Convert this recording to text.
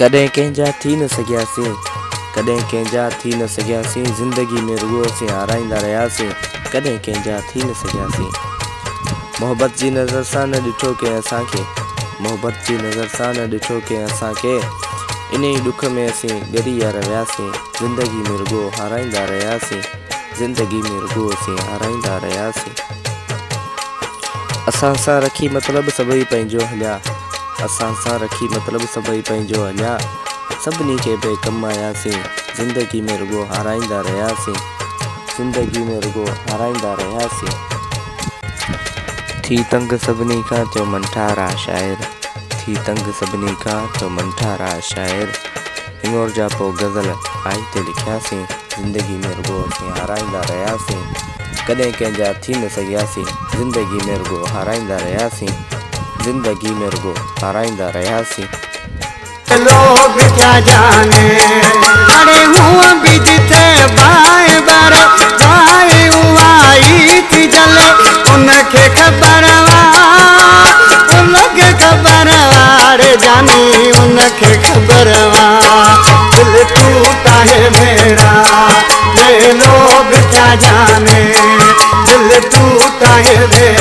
कदें कंहिंजा थी न सघियासीं, कदें कंहिंजा थी न सघियासीं, ज़िंदगी में रुॻो असीं हाराईंदा रहियासीं, कदें कंहिंजा थी न सघियासीं। मोहब्बत जी नज़र सां न ॾिठो कंहिं असांखे, मोहब्बत जी नज़र सां न ॾिठो कंहिं असांखे, इन ई ॾुख में असीं ॻरी यार वियासीं, ज़िंदगी में रुॻो हाराईंदा रहियासीं, ज़िंदगी में रुॻो असीं हाराईंदा रहियासीं। असां सां रखी मतिलब सभई पंहिंजो हलिया, असां सां रखी मतिलब सभई पंहिंजो हलिया, सभिनी खे बेकम आयासीं, ज़िंदगी में रुॻो हाराईंदा रहियासीं, ज़िंदगी में रुॻो हाराईंदा रहियासीं। थी तंग सभिनी खां थियो मनठारा शाइर, थी तंग सभिनी खां थियो मनठारा शाइर, हिंगोर जा पोइ गज़ल आई ते लिखियासीं, ज़िंदगी में रुॻो असीं हाराईंदा रहियासीं, कॾहिं कंहिंजा थी न सघियासीं, ज़िंदगी में रुॻो हाराईंदा रहियासीं, ज़िंदगी में रुॻो हाराईंदा रहियासीं। लोग क्या जाने अरे हुआ भी जिथे बाए बारे बाए उवाई थी जले, उनके खबरवा उनके खबरवा रे जानी उनके खबरवा, दिल टूटा है मेरा ये लोग क्या जाने, दिल टूटा है मेरा।